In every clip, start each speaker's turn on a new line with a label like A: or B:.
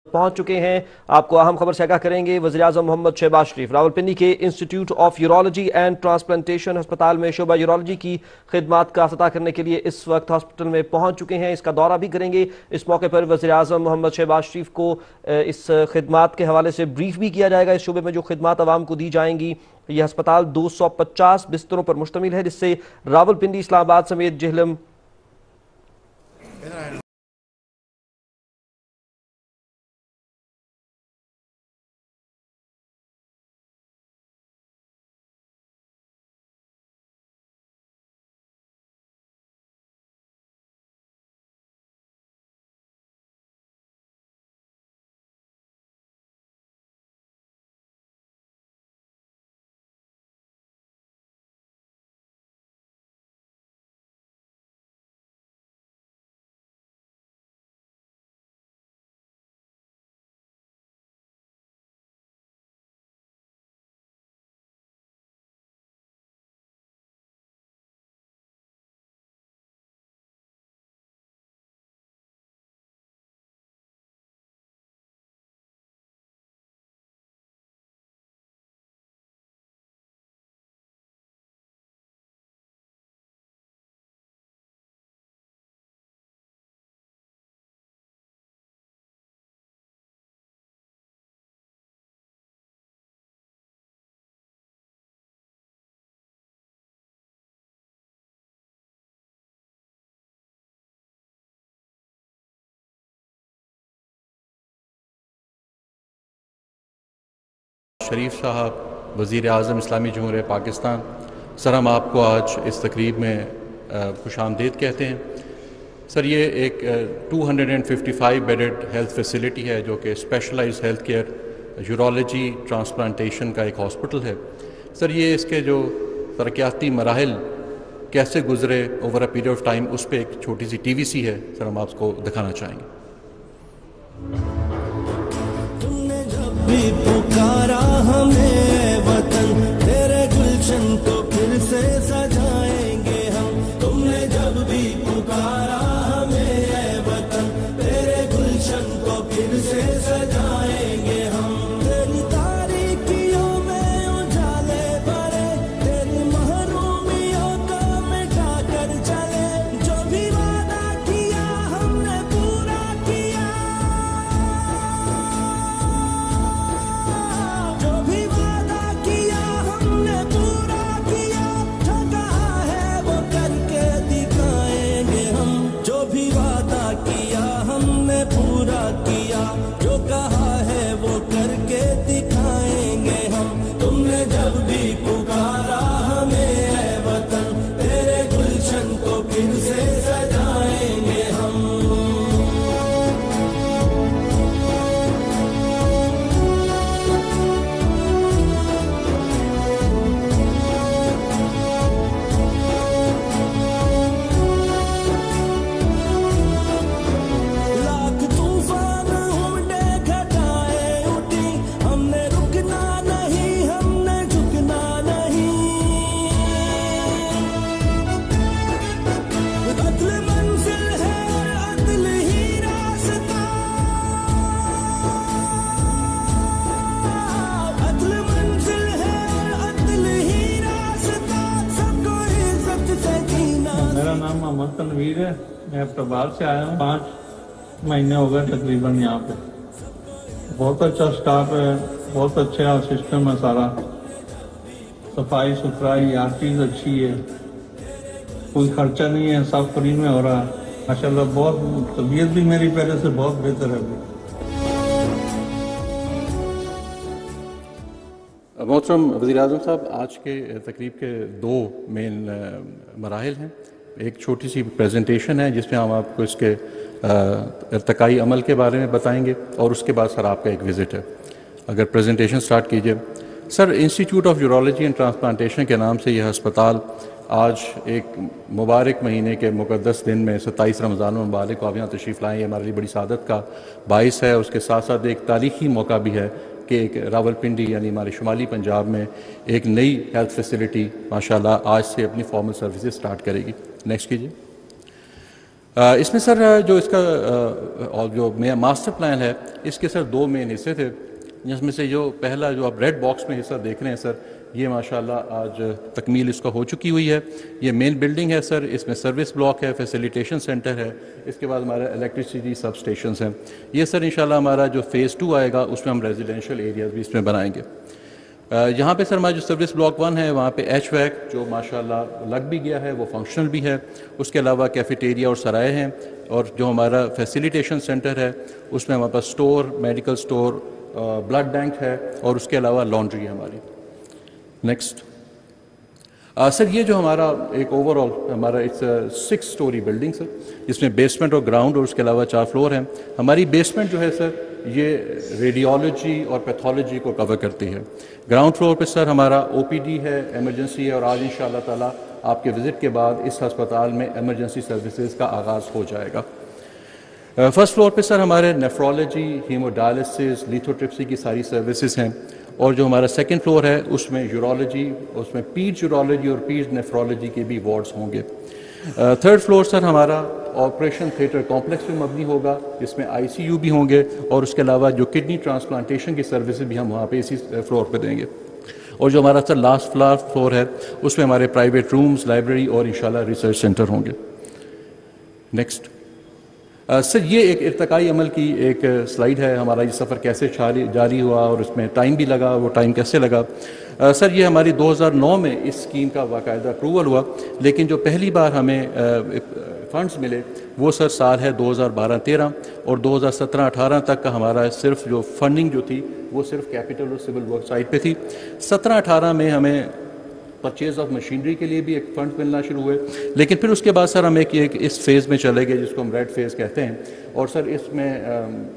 A: पहुंच चुके हैं। आपको अहम खबर से आगाह करेंगे। वज़ीर-ए-आज़म मोहम्मद शहबाज शरीफ रावलपिंडी के institute of urology and transplantation अस्पताल में शोबा यूरोलॉजी की खिदमात का अफ्ताह करने के लिए इस वक्त हॉस्पिटल में पहुंच चुके हैं। इसका दौरा भी करेंगे। इस मौके पर वज़ीर-ए-आज़म मोहम्मद शहबाज शरीफ को इस खिदमात के हवाले से ब्रीफ भी किया जाएगा। इस शोबे में जो खिदमात आवाम को दी जाएंगी, यह अस्पताल 250 बिस्तरों पर मुश्तमिल है, जिससे रावलपिंडी, इस्लामाबाद समेत जेहलम
B: शरीफ साहब वज़ीर आज़म इस्लामी जमहूरियत पाकिस्तान, सर हम आपको आज इस तकरीब में खुशामदीद कहते हैं। सर ये एक 255 बेडेड हेल्थ फैसिलिटी है जो कि specialized health care urology transplantation का एक हॉस्पिटल है। सर ये इसके जो तरक्याती मराहिल कैसे गुजरे over a period of time, उस पर एक छोटी सी TVC है, सर हम आपको दिखाना चाहेंगे।
C: भी पुकारा हमें वतन, तेरे गुलशन को फिर से सजाएंगे हम। तुमने जब भी पुकारा हमें वतन, तेरे गुलशन को फिर से सजाएंगे हम। तेरी तारीकियों में उजाले भरे, तेरी महरूमियों को मिटा कर चले। जो भी वादा किया हमने पूरा किया, जो भी वादा किया हमने पूरा किया। जो कहा है वो करके दिखाएंगे हम। जो भी वादा किया हमने पूरा किया, जो कहा है वो करके दिखाएंगे हम। तुमने जब भी पुकारा हमें ऐ वतन, तेरे गुलशन को फिर से सजाएंगे हम। लाख तूफान उमड़े, घटाए उठी, हमने रुकना नहीं, हमने झुकना नहीं। अदल मंजिल है और अदल ही रास्ता, अदल मंजिल है और अदल ही रास्ता। सबको इज्जत से जीना।
D: मेरा नाम मोहम्मद तनवीर है। मैं अब्टाबाद से आया हूँ। 5 महीने हो गए तकरीबन यहाँ पे। बहुत अच्छा स्टाफ है, बहुत अच्छा सिस्टम है सारा, सफाई सुथराई हर चीज़ अच्छी है, कोई खर्चा नहीं है, सब फ्री में हो रहा है माशाल्लाह। बहुत तबीयत भी मेरी पहले से बहुत बेहतर है अभी।
B: मोहतरम वज़ीर-ए-आज़म साहब, आज के तकरीब के 2 मेन मराहिल हैं। एक छोटी सी प्रेजेंटेशन है जिसमें हम आपको इसके इर्तिकाई अमल के बारे में बताएंगे, और उसके बाद सर आपका एक विज़िट है। अगर प्रेजेंटेशन स्टार्ट कीजिए। Sir, institute of urology and transplantation के नाम से यह अस्पताल आज एक मुबारक महीने के मुक़द्दस दिन में 27 रमज़ान मुबारक को आप यहाँ तशरीफ़ लाएँ, ये हमारे लिए बड़ी सादत का बाइस है। उसके साथ साथ एक तारीख़ी मौका भी है कि एक रावलपिंडी यानी हमारे शुमाली पंजाब में एक नई हेल्थ फैसिलिटी माशाल्लाह आज से अपनी फॉर्मल सर्विसेज स्टार्ट करेगी। नेक्स्ट कीजिए। इसमें सर जो इसका और जो मास्टर प्लान है, इसके सर दो मेन हिस्से थे, जिसमें से जो पहला जो आप रेड बॉक्स में हिस्सा देख रहे हैं सर, ये माशाल्लाह आज तकमील इसका हो चुकी हुई है। ये मेन बिल्डिंग है सर, इसमें सर्विस ब्लॉक है, फैसिलिटेशन सेंटर है, इसके बाद हमारा इलेक्ट्रिसिटी सब स्टेशंस हैं। ये सर इंशाल्लाह हमारा जो फ़ेज़ 2 आएगा उसमें हम रेजिडेंशियल एरियाज़ भी इसमें बनाएंगे। यहाँ पे सर हमारा जो सर्विस ब्लॉक 1 है, वहाँ पे HVAC जो माशाल्लाह लग भी गया है, वो फंक्शनल भी है। उसके अलावा कैफेटेरिया और सराय हैं, और जो हमारा फैसिलिटेशन सेंटर है उसमें हमारे पास store, medical store, blood bank है, और उसके अलावा लॉन्ड्री है हमारी। नेक्स्ट सर, ये जो हमारा एक ओवरऑल हमारा इट्स 6 स्टोरी बिल्डिंग सर, इसमें बेसमेंट और ग्राउंड और उसके अलावा 4 फ्लोर हैं। हमारी बेसमेंट जो है सर, ये रेडियोलॉजी और पैथोलॉजी को कवर करती है। ग्राउंड फ्लोर पे सर हमारा OPD है, इमरजेंसी है, और आज इंशाल्लाह ताला आपके विज़िट के बाद इस हस्पताल में इमरजेंसी सर्विसेज का आगाज़ हो जाएगा। फर्स्ट फ्लोर पे सर हमारे नेफ्रोलॉजी, हीमोडायलिसिस, लिथोट्रिप्सी की सारी सर्विसेज हैं, और जो हमारा सेकंड फ्लोर है उसमें यूरोलॉजी, उसमें पीड यूरोलॉजी और पीड नेफ्रोलॉजी के भी वार्ड्स होंगे। थर्ड फ्लोर सर हमारा ऑपरेशन थिएटर कॉम्प्लेक्स में मबनी होगा, जिसमें ICU भी होंगे, और उसके अलावा जो किडनी ट्रांसप्लांटेशन की सर्विसेज भी हम वहाँ पे इसी फ्लोर पे देंगे। और जो हमारा सर लास्ट फ्लोर है उसमें हमारे प्राइवेट रूम्स, लाइब्रेरी और इंशाल्लाह रिसर्च सेंटर होंगे। नेक्स्ट सर, ये एक इर्तकाई अमल की एक स्लाइड है, हमारा ये सफ़र कैसे जारी हुआ और उसमें टाइम भी लगा, वो टाइम कैसे लगा। सर, ये हमारी 2009 में इस स्कीम का बाकायदा अप्रूवल हुआ, लेकिन जो पहली बार हमें फंड्स मिले वो सर साल है 2012-13, और 2017-18 तक का हमारा सिर्फ जो फंडिंग जो थी वो सिर्फ कैपिटल और सिविल वर्क साइड पे थी। 17-18 में हमें परचेज ऑफ मशीनरी के लिए भी एक फंड मिलना शुरू हुए, लेकिन फिर उसके बाद सर हम एक इस फेज़ में चले गए जिसको हम रेड फेज़ कहते हैं। और सर इसमें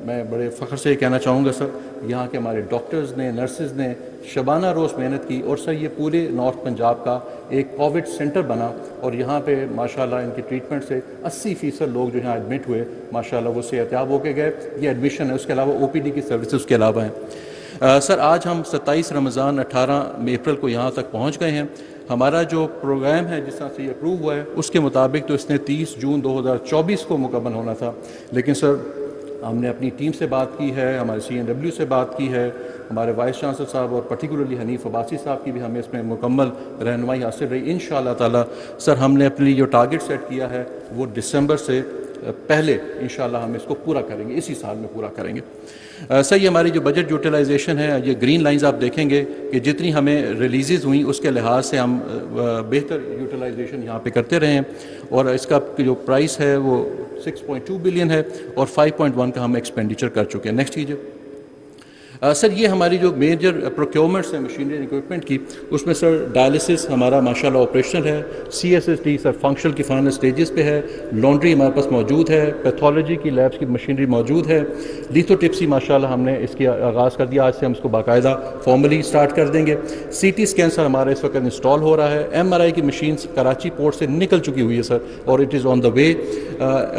B: मैं बड़े फ़ख्र से कहना चाहूँगा सर, यहाँ के हमारे डॉक्टर्स ने, नर्सेज ने शबाना रोज़ मेहनत की, और सर ये पूरे नॉर्थ पंजाब का एक कोविड सेंटर बना, और यहाँ पे माशाल्लाह इनकी ट्रीटमेंट से 80% लोग जो यहाँ एडमिट हुए माशाल्लाह वो सेहतयाब होके गए। ये एडमिशन है, उसके अलावा OPD की सर्विस उसके अलावा हैं। सर, आज हम 27 रमज़ान 18 अप्रैल को यहाँ तक पहुँच गए हैं। हमारा जो प्रोग्राम है जिस तरह से ये अप्रूव हुआ है उसके मुताबिक तो इसने 30 जून 2024 को मुकम्मल होना था, लेकिन सर हमने अपनी टीम से बात की है, हमारे CNW से बात की है, हमारे वाइस चांसलर साहब और पर्टिकुलरली हनीफ अब्बासी साहब की भी हमें इसमें मुकम्मल रहनुमाई हासिल रही। इंशाअल्लाह ताला सर हमने अपनी जो टारगेट सेट किया है वो दिसंबर से पहले इंशाअल्लाह हम इसको पूरा करेंगे, इसी साल में पूरा करेंगे। सर, ये हमारी जो बजट यूटिलाइजेशन है, ये ग्रीन लाइंस आप देखेंगे कि जितनी हमें रिलीज़ हुई उसके लिहाज से हम बेहतर यूटिलाइजेशन यहाँ पे करते रहे हैं, और इसका जो प्राइस है वो 6.2 बिलियन है, और 5.1 का हम एक्सपेंडिचर कर चुके हैं। नेक्स्ट कीजिए। सर, ये हमारी जो मेजर प्रोक्योरमेंट्स हैं मशीनरी एंड इक्विपमेंट की, उसमें सर डायलिसिस हमारा माशाल्लाह ऑपरेशनल है, CSSD सर फंक्शनल की फाइनल स्टेजेस पे है, लॉन्ड्री हमारे पास मौजूद है, पैथोलॉजी की लैब्स की मशीनरी मौजूद है, लिथोट्रिप्सी माशाल्लाह हमने इसकी आगाज़ कर दिया, आज से हम इसको बाकायदा फॉर्मली स्टार्ट कर देंगे। CT स्कैन सर हमारा इस वक्त इंस्टॉल हो रहा है, MRI की मशीन कराची पोर्ट से निकल चुकी हुई है सर, और it is on the way.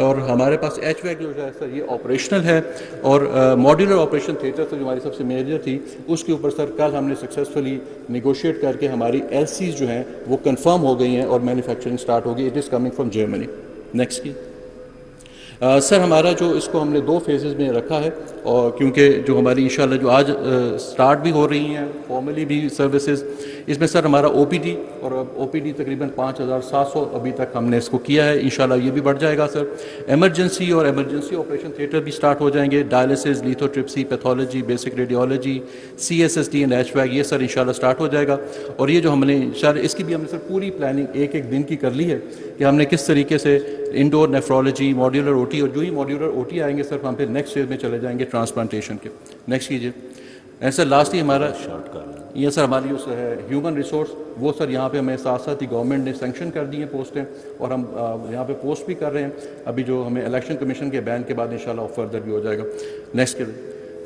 B: और हमारे पास HVAC जो है सर ये ऑपरेशनल है, और मॉड्यूलर ऑपरेशन थिएटर तो जो हमारी सबसे मेजर थी उसके ऊपर सर कल हमने सक्सेसफुली निगोशिएट करके हमारी LCs जो हैं वो कंफर्म हो गई हैं और मैन्युफैक्चरिंग स्टार्ट होगी। It is coming from Germany. Next की सर, हमारा जो इसको हमने 2 फेजेज़ में रखा है, और क्योंकि जो हमारी इंशाल्लाह जो आज स्टार्ट भी हो रही हैं फॉर्मली भी सर्विसेज, इसमें सर हमारा OPD और OPD तकरीबन 5700 अभी तक हमने इसको किया है, इंशाल्लाह ये भी बढ़ जाएगा सर। इमरजेंसी और इमरजेंसी ऑपरेशन थिएटर भी स्टार्ट हो जाएंगे, dialysis, lithotripsy, pathology, basic radiology, CSSD and HVAC ये सर इंशाल्लाह स्टार्ट हो जाएगा। और ये जो हमने इंशाल्लाह इसकी भी हमने सर पूरी प्लानिंग एक दिन की कर ली है कि हमने किस तरीके से इंडोर नेफ्रोलॉजी, मॉड्यूलर OT, और जो ही मॉड्यूलर OT आएंगे सर हम फिर नेक्स्ट फेज में चले जाएंगे ट्रांसप्लांटेशन के। नेक्स्ट कीजिए। ऐसा लास्ट ही हमारा ये सर हमारी जो है ह्यूमन रिसोर्स, वो सर यहाँ पे हमें साथ साथ ही गवर्नमेंट ने सैंक्शन कर दी हैं पोस्टें, और हम यहाँ पे पोस्ट भी कर रहे हैं। अभी जो हमें इलेक्शन कमीशन के बैन के बाद इंशाल्लाह फर्दर भी हो जाएगा। Next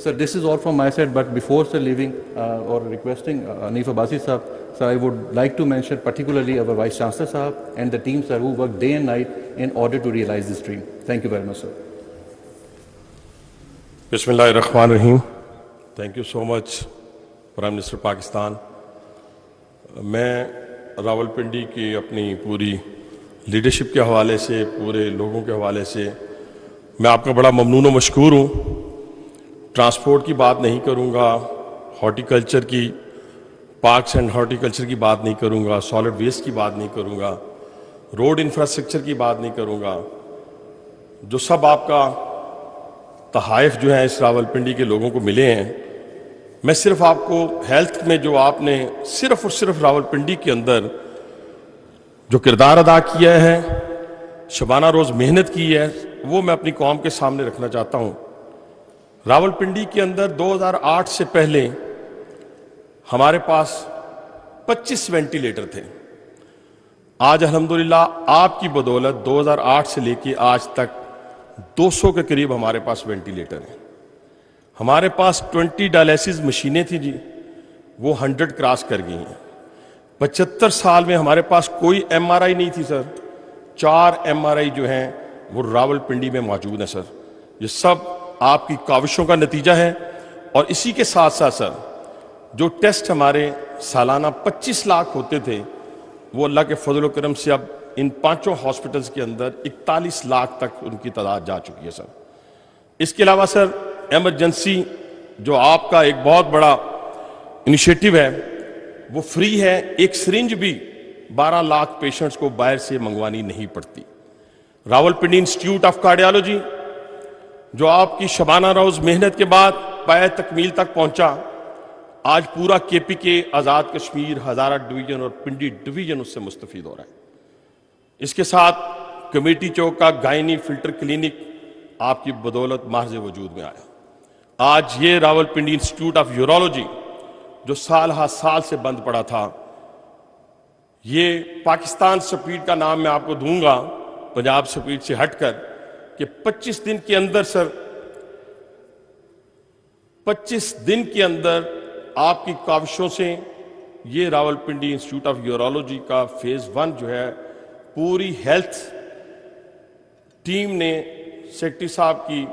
B: sir, this is all from my side, but before sir living और रिक्वेस्टिंग हनीफ अब्बासी साहब, sir, I would like to mention particularly our Vice Chancellor Sahab and the team, sir, who work day and night in order to realize this dream. Thank you very much, sir.
E: बिस्मिल्लाहिर्रहमानिर्रहीम। Thank you so much prime minister Pakistan. मैं रावलपिंडी की अपनी पूरी leadership के हवाले से, पूरे लोगों के हवाले से मैं आपका बड़ा ममनून व मशकूर हूँ। ट्रांसपोर्ट की बात नहीं करूँगा, हॉर्टिकल्चर की, पार्क्स एंड हॉर्टिकल्चर की बात नहीं करूँगा, सॉलिड वेस्ट की बात नहीं करूँगा, रोड इंफ्रास्ट्रक्चर की बात नहीं करूँगा। जो सब आपका तहाइफ जो है इस रावलपिंडी के लोगों को मिले हैं, मैं सिर्फ आपको हेल्थ में जो आपने सिर्फ और सिर्फ रावलपिंडी के अंदर जो किरदार अदा किया है, शबाना रोज मेहनत की है, वो मैं अपनी कौम के सामने रखना चाहता हूं। रावलपिंडी के अंदर 2008 से पहले हमारे पास 25 वेंटिलेटर थे। आज अल्हम्दुलिल्लाह आपकी बदौलत 2008 से लेके आज तक 200 के करीब हमारे पास वेंटिलेटर हैं। हमारे पास 20 डायलिसिस मशीनें थी जी, वो 100 क्रॉस कर गई हैं। 75 साल में हमारे पास कोई MRI नहीं थी सर। 4 MRI जो हैं वो रावलपिंडी में मौजूद है सर। ये सब आपकी काविशों का नतीजा है। और इसी के साथ साथ सर, जो टेस्ट हमारे सालाना 25 लाख होते थे, वो अल्लाह के फजल करम से अब इन 5 हॉस्पिटल्स के अंदर 41 लाख तक उनकी तादाद जा चुकी है सर। इसके अलावा सर, एमरजेंसी जो आपका एक बहुत बड़ा इनिशिएटिव है, वो फ्री है। एक सिरिंज भी 12 लाख पेशेंट्स को बाहर से मंगवानी नहीं पड़ती। रावलपिंडी इंस्टीट्यूट ऑफ कार्डियोलॉजी जो आपकी शबाना रोज मेहनत के बाद पाए तकमील तक पहुंचा, आज पूरा KPK, आजाद कश्मीर, हजारा डिवीजन और पिंडी डिवीजन उससे मुस्तफीद हो रहा है। इसके साथ कमेटी चौक का गायनी फिल्टर क्लिनिक आपकी बदौलत महज वजूद में आया। आज ये रावलपिंडी इंस्टीट्यूट ऑफ यूरोलॉजी जो साल हा साल से बंद पड़ा था, ये पाकिस्तान स्पीड का नाम मैं आपको दूंगा, पंजाब स्पीड से हटकर, कि 25 दिन के अंदर सर, 25 दिन के अंदर आपकी काविशों से ये रावलपिंडी इंस्टीट्यूट ऑफ यूरोलॉजी का फेज 1 जो है, पूरी हेल्थ टीम ने सेक्रेटरी साहब की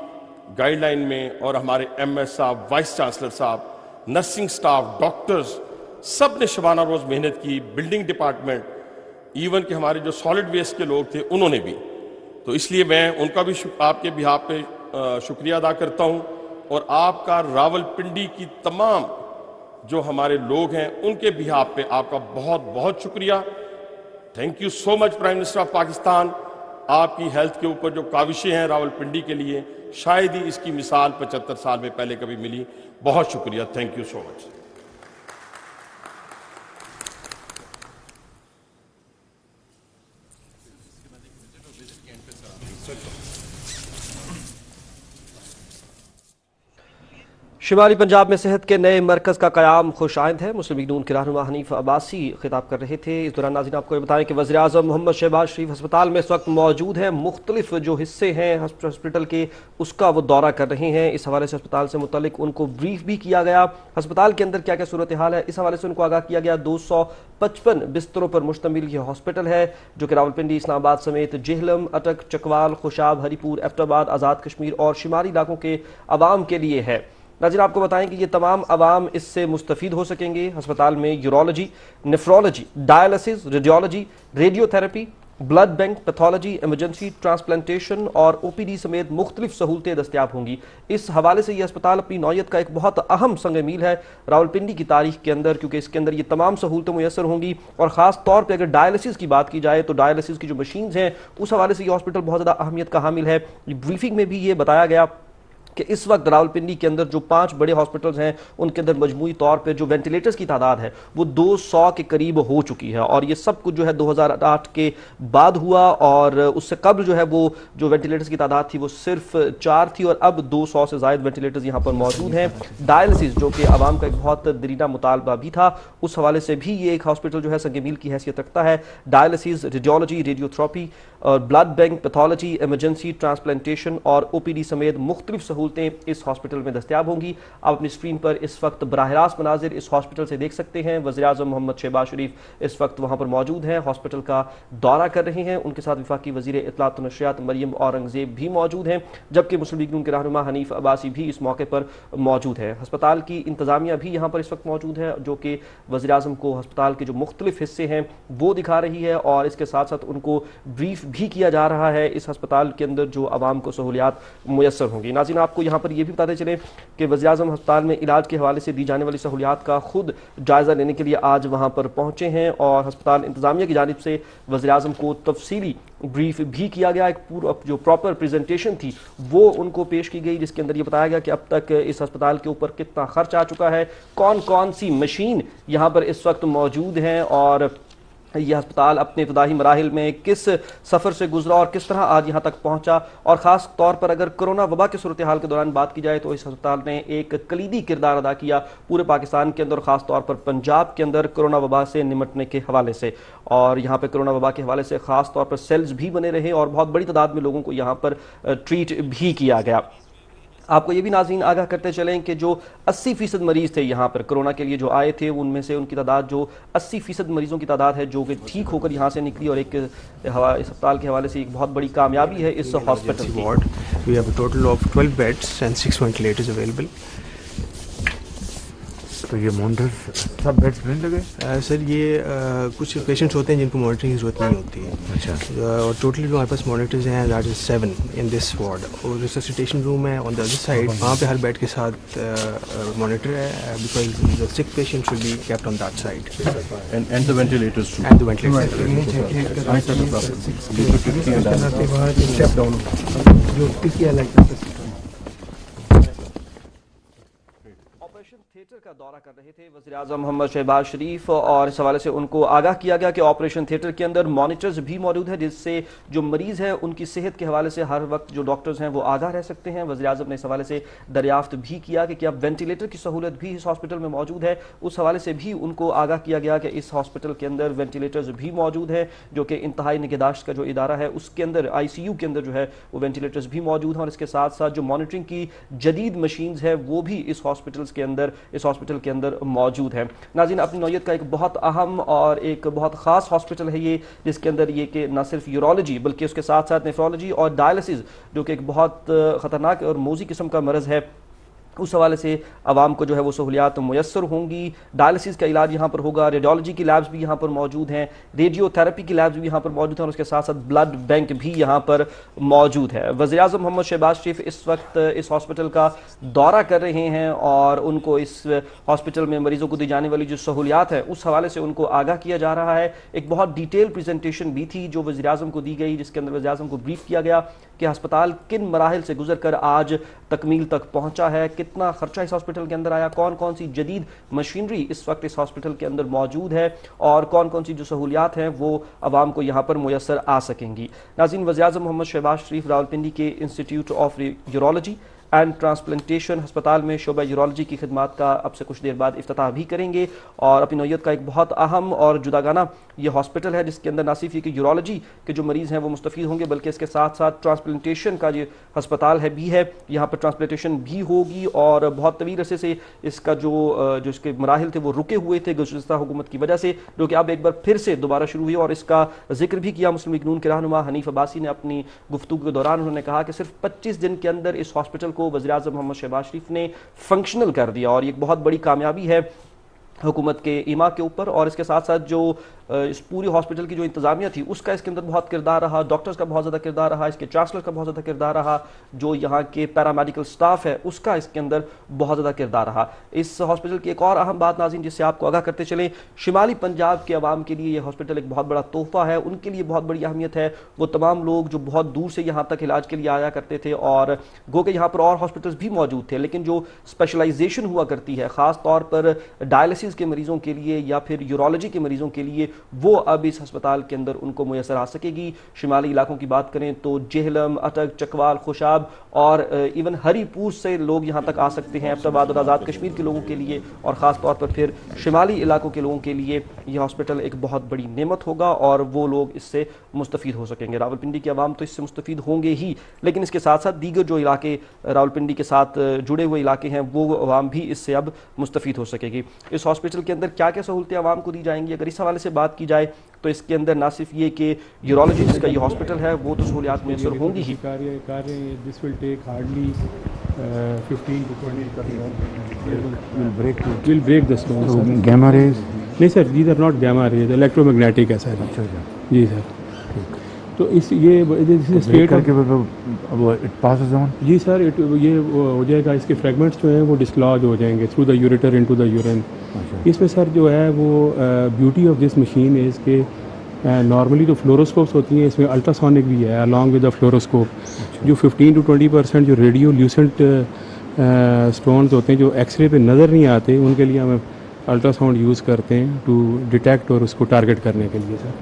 E: गाइडलाइन में और हमारे MS साहब, वाइस चांसलर साहब, नर्सिंग स्टाफ, डॉक्टर्स, सब ने शबाना रोज मेहनत की। बिल्डिंग डिपार्टमेंट, इवन के हमारे जो सॉलिड वेस्ट के लोग थे उन्होंने भी। तो इसलिए मैं उनका भी आपके बिहाफ पे शुक्रिया अदा करता हूं। और आपका रावलपिंडी की तमाम जो हमारे लोग हैं उनके बिहाफ पे आपका बहुत बहुत शुक्रिया। Thank you so much prime minister of Pakistan. आपकी हेल्थ के ऊपर जो काविशें हैं रावलपिंडी के लिए, शायद ही इसकी मिसाल 75 साल में पहले कभी मिली। बहुत शुक्रिया, थैंक यू सो मच।
A: शुमाली पंजाब में सेहत के नए मरकज़ का क़याम खुशाइंद है। मुस्लिम लीग नून के रहनुमा हनीफ अब्बासी खिताब कर रहे थे। इस दौरान नाज़रीन आपको बताएं कि वज़ीर आज़म मोहम्मद शहबाज शरीफ अस्पताल में इस वक्त मौजूद हैं। मुख्तलिफ जो हिस्से हैं हॉस्पिटल के, उसका वो दौरा कर रहे हैं। इस हवाले से अस्पताल से मुतल्लिक उनको ब्रीफ भी किया गया। अस्पताल के अंदर क्या क्या सूरत हाल है, इस हवाले से उनको आगाह किया गया। 255 बिस्तरों पर मुश्तमिल ये हॉस्पिटल है, जो कि रावलपिंडी, इस्लामाबाद समेत जेहलम, अटक, चकवाल, खुशाब, हरीपुर, एबटाबाद, आज़ाद कश्मीर और शुमारी इलाकों के अवाम के लिए है। नाज़रीन आपको बताएं कि ये तमाम अवाम इससे मुस्तफ़ीद हो सकेंगे। अस्पताल में urology, nephrology, dialysis, radiology, radiotherapy, blood bank, pathology, emergency, transplantation और OPD समेत मुख्तलिफ सहूलतें दस्तियाब होंगी। इस हवाले से ये अस्पताल अपनी नौयत का एक बहुत अहम संग मील है रावलपिंडी की तारीख के अंदर, क्योंकि इसके अंदर ये तमाम सहूलतें मुयसर होंगी। और ख़ास तौर पर अगर डायलिसिस की बात की जाए तो डायलिसिस की जो मशीन्स हैं उस हवाले से ये हॉस्पिटल बहुत ज़्यादा अहमियत का हामिल है। ब्रीफिंग में भी ये बताया गया कि इस वक्त रावलपिंडी के अंदर जो 5 बड़े हॉस्पिटल्स हैं उनके अंदर मजमूई तौर पे जो वेंटिलेटर्स की तादाद है वो 200 के करीब हो चुकी है। और ये सब कुछ जो है 2008 के बाद हुआ, और उससे कबल जो है वो जो वेंटिलेटर्स की तादाद थी वो सिर्फ 4 थी, और अब 200 से ज़ायद वेंटिलेटर्स यहाँ पर मौजूद हैं। डायलिसिस जो कि आवाम का एक बहुत दरीना मुतालबा भी था, उस हवाले से भी ये एक हॉस्पिटल जो है संग मील की हैसियत रखता है। डायलिसिस, रेडियोलॉजी, रेडियोथेरेपी और blood bank, pathology, emergency, transplantation और OPD समेत मुख्तलिफ सहूलतें इस हॉस्पिटल में दस्तियाब होंगी। आप अपनी स्क्रीन पर इस वक्त बराह रास्त मनाजिर इस हॉस्पिटल से देख सकते हैं। वज़ीर-ए-आज़म मोहम्मद शहबाज शरीफ इस वक्त वहाँ पर मौजूद हैं, हॉस्पिटल का दौरा कर रहे हैं। उनके साथ वफाकी वज़ीर इत्तलात व नशरियात मरियम औरंगज़ेब भी मौजूद हैं, जबकि मुस्लिम लीग नून के रहनुमा हनीफ अब्बासी भी इस मौके पर मौजूद है। अस्पताल की इंतजामिया भी यहाँ पर इस वक्त मौजूद है, जो कि वज़ीर-ए-आज़म को अस्पताल के जो मुख्तलिफ हिस्से हैं वो दिखा रही है, और इसके साथ साथ उनको ब्रीफ भी किया जा रहा है इस अस्पताल के अंदर जो आवाम को सहूलियात मुयस्सर होंगी। नाज़रीन, आपको यहाँ पर यह भी बताते चले कि वज़ीर-ए-आज़म अस्पताल में इलाज के हवाले से दी जाने वाली सहूलियात का खुद जायज़ा लेने के लिए आज वहाँ पर पहुँचे हैं, और अस्पताल इंतजामिया की जानिब से वज़ीर-ए-आज़म को तफसीली ब्रीफ भी किया गया। एक पूरा जो प्रॉपर प्रेजेंटेशन थी वो उनको पेश की गई, जिसके अंदर ये बताया गया कि अब तक इस अस्पताल के ऊपर कितना खर्च आ चुका है, कौन कौन सी मशीन यहाँ पर इस वक्त मौजूद हैं, और यह अस्पताल अपने इब्तदाई मराहिल में किस सफ़र से गुजरा और किस तरह आज यहाँ तक पहुँचा। और ख़ास तौर पर अगर कोरोना वबा की सूरत हाल के दौरान बात की जाए तो इस अस्पताल ने एक कलीदी किरदार अदा किया पूरे पाकिस्तान के अंदर, ख़ास तौर पर पंजाब के अंदर कोरोना वबा से निमटने के हवाले से। और यहाँ पर कोरोना वबा के हवाले से ख़ास तौर पर सेल्स भी बने रहे और बहुत बड़ी तादाद में लोगों को यहाँ पर ट्रीट भी किया गया। आपको ये भी नाज़रीन आगाह करते चलें कि जो 80% मरीज़ थे यहाँ पर कोरोना के लिए जो आए थे, उनमें से उनकी तादाद जो 80% मरीज़ों की तादाद है जो कि ठीक होकर यहाँ से निकली, और एक इस अस्पताल के हवाले से एक बहुत बड़ी कामयाबी है इस हॉस्पिटल की।
F: Ward we have a total of 12 beds and 6 ventilators available.
G: तो ये मॉनिटर सब बेड्स में लगे?
F: सर ये कुछ पेशेंट्स होते हैं जिनको मॉनिटरिंग की जरूरत नहीं होती है।
G: अच्छा।
F: और टोटली जो हमारे पास मॉनिटर्स हैं that is 7 in this ward, और रिससिटेशन रूम है ऑन द अदर साइड, वहाँ पे हर बेड के साथ मॉनिटर है, because the sick patient should be kept on that side,
B: and the ventilators too.
F: And the ventilators.
G: Step down जो टिकिया like
A: operation theatre का दौरा कर रहे थे वज़ीर-ए-आज़म मोहम्मद शहबाज शरीफ, और इस हवाले से उनको आगाह किया गया कि ऑपरेशन थिएटर के अंदर मॉनिटर्स भी मौजूद है, जिससे जो मरीज़ है उनकी सेहत के हवाले से हर वक्त जो डॉक्टर्स हैं वो आगाह रह सकते हैं। वज़ीर-ए-आज़म ने इस हवाले से दरियाफ्त भी किया कि क्या वेंटिलेटर की सहूलत भी इस हॉस्पिटल में मौजूद है। उस हवाले से भी उनको आगाह किया गया कि इस हॉस्पिटल के अंदर वेंटिलेटर्स भी मौजूद हैं, जो कि इंतहाई निगहदाश्त का जो इदारा है उसके अंदर ICU के अंदर जो है वो वेंटिलेटर्स भी मौजूद हैं, और इसके साथ साथ जो मॉनिटरिंग की जदीद मशीन्स है वो भी इस हॉस्पिटल के अंदर मौजूद है। नाज़रीन, अपनी नौयत का एक बहुत अहम और एक बहुत ख़ास हॉस्पिटल है ये, जिसके अंदर ये कि न सिर्फ यूरोलॉजी बल्कि उसके साथ साथ नेफ्रोलॉजी और डायलिसिस, जो कि एक बहुत ख़तरनाक और मोज़ी किस्म का मरज़ है, उस हवाले से आवाम को जो है वो सहूलियात मुयस्सर होंगी। डायलिसिस का इलाज यहाँ पर होगा, रेडियोलॉजी की लैब्स भी यहाँ पर मौजूद हैं, रेडियोथेरेपी की लैब्स भी यहाँ पर मौजूद हैं, और उसके साथ साथ ब्लड बैंक भी यहाँ पर मौजूद है। वज़ीर-ए-आज़म मोहम्मद शहबाज शरीफ इस वक्त इस हॉस्पिटल का दौरा कर रहे हैं, और उनको इस हॉस्पिटल में मरीज़ों को दी जाने वाली जो सहूलियात है उस हवाले से उनको आगाह किया जा रहा है। एक बहुत डिटेल प्रेजेंटेशन भी थी जो वज़ीर-ए-आज़म को दी गई, जिसके अंदर वज़ीर-ए-आज़म को ब्रीफ किया गया कि अस्पताल किन मराहिल से गुजर कर आज तकमील तक पहुँचा है, कितना खर्चा इस हॉस्पिटल के अंदर आया, कौन कौन सी जदीद मशीनरी इस वक्त इस हॉस्पिटल के अंदर मौजूद है, और कौन कौन सी जो सहूलियात हैं वो आवाम को यहाँ पर मुयस्सर आ सकेंगी। नाज़रीन, वज़ीर-ए-आज़म मोहम्मद शहबाज शरीफ रावलपिंडी के institute of urology and transplantation अस्पताल में शोबा यूरोलॉजी की खिदमात का अब से कुछ देर बाद इफ्तिताह भी करेंगे, और अपनी नौयत का एक बहुत अहम और जुदागाना ये हॉस्पिटल है, जिसके अंदर ना सिर्फ ये कि यूरोलॉजी के जो मरीज़ हैं वो मुस्तफ़ीद होंगे, बल्कि इसके साथ साथ ट्रांसप्लांटेशन का जो अस्पताल है भी है, यहाँ पर ट्रांसप्लांटेशन भी होगी। और बहुत तवील अरसे से इसका जो इसके मराहिल थे वो रुके हुए थे गुज़श्ता हुकूमत की वजह से, जो कि अब एक बार फिर से दोबारा शुरू हुई, और इसका जिक्र भी किया मुस्लिम लीग नून के रहनुमा हनीफ अब्बासी ने अपनी गुफ्तगू के दौरान। उन्होंने कहा कि सिर्फ 25 दिन के अंदर इस हॉस्पिटल को वज़ीर-ए-आज़म मोहम्मद शहबाज शरीफ ने फंक्शनल कर दिया, और ये एक बहुत बड़ी कामयाबी है हुकूमत के ईमा के ऊपर। और इसके साथ साथ जो इस पूरी हॉस्पिटल की जो इंतजामिया थी उसका इसके अंदर बहुत किरदार रहा, डॉक्टर्स का बहुत ज़्यादा किरदार रहा, इसके चांसलर का बहुत ज़्यादा किरदार रहा, जो यहाँ के पैरामेडिकल स्टाफ है उसका इसके अंदर बहुत ज़्यादा किरदार रहा। इस हॉस्पिटल की एक और अहम बात नाज़रीन जिससे आपको आगाह करते चलें, शिमाली पंजाब के अवाम के लिए ये हॉस्पिटल एक बहुत बड़ा तोहफा है, उनके लिए बहुत बड़ी अहमियत है। वो तमाम लोग जो बहुत दूर से यहाँ तक इलाज के लिए आया करते थे, और गो के यहाँ पर और हॉस्पिटल्स भी मौजूद थे, लेकिन जो स्पेशलाइजेशन हुआ करती है ख़ास तौर पर डायलिसिस डायलिसिस के मरीजों के लिए या फिर यूरोलॉजी के मरीजों के लिए वो अब इस अस्पताल के अंदर उनको मुयसर आ सकेगी। शुमाली इलाकों की बात करें तो जेहलम, अटक, चकवाल, खुशाब और इवन हरीपुर से लोग यहाँ तक आ सकते हैं। एबटाबाद और आज़ाद कश्मीर के लोगों के लिए और ख़ास तौर पर फिर शुमाली इलाकों के लोगों के लिए ये हॉस्पिटल एक बहुत बड़ी नेमत होगा और वो लोग इससे मुस्तफ़ीद हो सकेंगे। रावलपिंडी के अवाम तो इससे मुस्तफ़ीद होंगे ही, लेकिन इसके साथ साथ दीगर जो इलाके रावलपिंडी के साथ जुड़े हुए इलाके हैं वो अवाम भी इससे अब मुस्तफ़ीद हो सकेगी। इस हॉस्पिटल के अंदर क्या क्या सहूलतें अवाम को दी जाएंगी, अगर इस हवाले से बात की जाए तो इसके अंदर ना सिर्फ ये कि यूरोलॉजी जिसका ये हॉस्पिटल है वो तो सहूलियात मुयसर होंगी ही।
H: This will take hardly 15 to 20 will break the stone.
G: Gamma rays?
H: नहीं sir, these are not gamma rays, electromagnetic है सर।
G: अच्छा अच्छा,
H: जी सर। तो इस ये स्टेट
G: करके वो इट पासेस ऑन।
H: जी सर, ये हो जाएगा, इसके फ्रेगमेंट्स जो हैं वो डिसलॉज हो जाएंगे through the ureter into the urine. इसमें सर जो है वो beauty of this machine is के नॉर्मली जो फ्लोरोस्कोप्स होती हैं इसमें अल्ट्रासोनिक भी है अलॉन्ग विद द फ्लोरोस्कोप। जो 15 to 20% जो रेडियो ल्यूसेंट स्टोन्स होते हैं जो एक्सरे पे नज़र नहीं आते, उनके लिए हम अल्ट्रासाउंड यूज़ करते हैं टू डिटेक्ट और उसको टारगेट करने के लिए सर।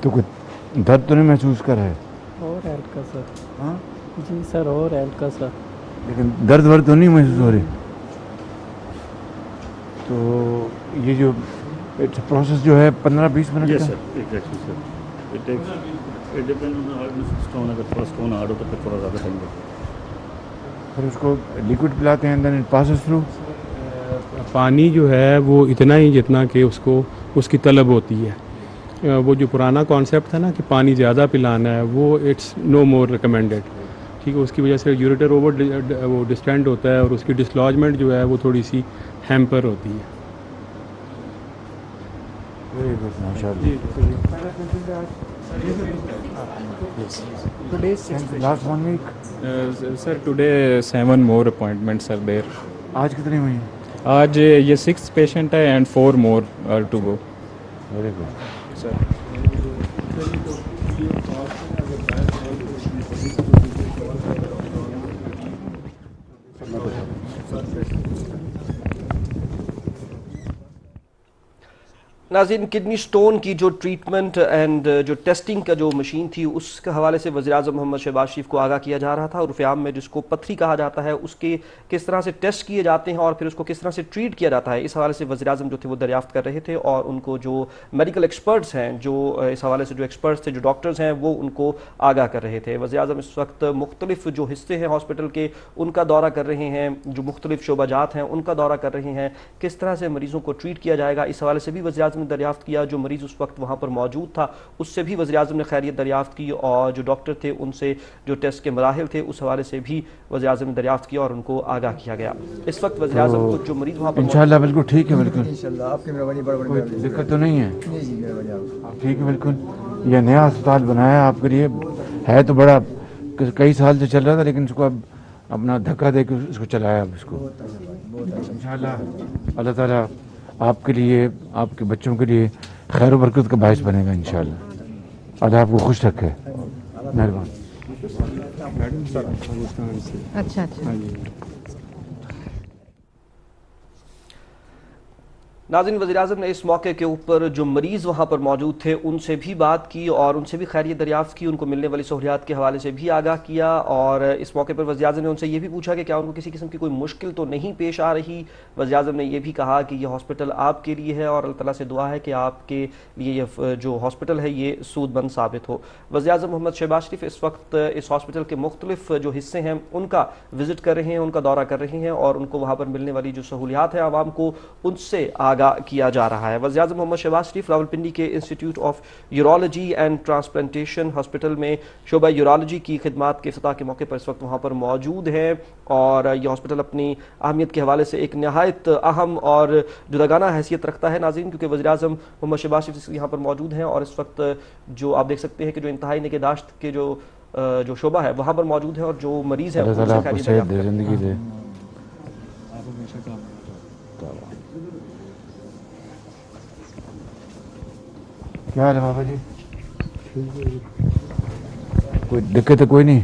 G: तो कुछ दर्द तो नहीं महसूस कर रहा है?
I: और हल्का सर।
G: हाँ
I: जी सर, और हल्का सर।
G: लेकिन दर्द वर्द तो नहीं महसूस हो रही? तो ये जो प्रोसेस जो है 15-20 मिनट का?
J: Sir exactly sir, it depend on hardness stone. अगर थोड़ा स्टोन हार्ड हो तो फिर थोड़ा ज़्यादा टाइम लगता है।
G: फिर उसको लिक्विड पिलाते हैं, देन इट पासेस थ्रू।
H: पानी जो है वो इतना ही जितना कि उसको उसकी तलब होती है। वो जो पुराना कॉन्सेप्ट था ना कि पानी ज़्यादा पिलाना है, वो इट्स नो मोर रिकमेंडेड। ठीक है, उसकी वजह से यूरेटर ओवर वो डिस्टेंड होता है और उसकी डिसलॉजमेंट जो है वो थोड़ी सी हैम्पर होती है।
G: Last 1 week
K: sir, today 7 more appointments are there.
G: आज कितनी हुई?
K: आज ये 6 पेशेंट है and 4 more are to go.
G: Very good
K: sir.
A: नाज़रीन, किडनी स्टोन की जो ट्रीटमेंट एंड जो टेस्टिंग का जो मशीन थी उसके हवाले से वज़ीर-ए-आज़म मोहम्मद शहबाज शरीफ को आगाह किया जा रहा था। और फ़याम में जिसको पत्थरी कहा जाता है उसके किस तरह से टेस्ट किए जाते हैं और फिर उसको किस तरह से ट्रीट किया जाता है, इस हवाले से वज़ीर-ए-आज़म जो थे वो दरियाफ्त कर रहे थे। और उनको जो मेडिकल एक्सपर्ट्स हैं, जो इस हवाले से जो एक्सपर्ट्स थे, जो डॉक्टर्स हैं, वो उनको आगाह कर रहे थे। वज़ीर-ए-आज़म इस वक्त मुख्तलिफ जो हिस्से हैं हॉस्पिटल के उनका दौरा कर रहे हैं, जो मुख्तलिफ शोबाजात हैं उनका दौरा कर रहे हैं, किस तरह से मरीज़ों को ट्रीट किया जाएगा इस हवाले से भी वज़ीर-ए-आज़म ने दरियाफ्त किया। जो मरीज़ उस वक्त वहाँ पर मौजूद था उससे भी वज़ीर-ए-आज़म ने खैरियत दरियाफ्त की और जो डॉक्टर थे उनसे जो टेस्ट के मराहिल थे उस हवाले से भी वज़ीर-ए-आज़म ने दरियाफ्त किया और उनको आगाह किया गया। इस वक्त वज़ीर-ए-आज़म को जो मरीज़ वहाँ पर
G: इंशाल्लाह बिल्कुल ठीक है, बिल्कुल
L: इंशाल्लाह आपकी मेहरबानी,
G: कोई दिक्कत तो नहीं है?
L: नहीं जी, मेहरबानी।
G: ठीक है, बिल्कुल। यह नया अस्पताल बनाया आपके लिए है तो बड़ा कई साल से चल रहा था, लेकिन इसको अब अपना धक्का दे के उसको चलाया अब इसको। इंशाल्लाह अल्लाह ताला आपके लिए, आपके बच्चों के लिए खैर व बरकत का बायस बनेगा इंशाल्लाह। अल्लाह आपको खुश रखे, मेहरबान।
M: अच्छा अच्छा।
A: नाज़रीन, वज़ीर-ए-आज़म ने इस मौके के ऊपर जो मरीज़ वहाँ पर मौजूद थे उनसे भी बात की और उनसे भी खैरियत दरियाफ्त की, उनको मिलने वाली सहूलियात के हवाले से भी आगाह किया। और इस मौके पर वज़ीर-ए-आज़म ने उनसे ये भी पूछा कि क्या उनको किसी किस्म की कोई मुश्किल तो नहीं पेश आ रही। वज़ीर-ए-आज़म ने यह भी कहा कि यह हॉस्पिटल आपके लिए है और अल्लाह ताला से दुआ है कि आपके लिए ये जो हॉस्पिटल है ये सूदमंद साबित हो। वज़ीर-ए-आज़म मोहम्मद शहबाज शरीफ इस वक्त इस हॉस्पिटल के मुख्तलिफ जो हिस्से हैं उनका विजिट कर रहे हैं, उनका दौरा कर रहे हैं और उनको वहाँ पर मिलने वाली जो सहूलियात हैं आवाम को उनसे आगाह किया जा रहा है। वज़ीर-ए-आज़म मोहम्मद शहबाज शरीफ रावलपिंडी के institute of urology and transplantation hospital में शोबा यूरोलॉजी की खिदमात के इफ्तिताह के मौके पर इस वक्त वहाँ पर मौजूद हैं और यह हॉस्पिटल अपनी अहमियत के हवाले से एक नहायत अहम और जुदागाना हैसियत रखता है नाज़रीन, क्योंकि वज़ीर-ए-आज़म मोहम्मद शहबाज शरीफ यहाँ पर मौजूद हैं और इस वक्त जो आप देख सकते हैं कि जो इंतहाई निगहदाश्त के जो शोबा है वहाँ पर मौजूद है और जो मरीज़ है
G: जिंदगी दे। क्या हाल है बाबा जी? कोई दिक्कत है कोई नहीं?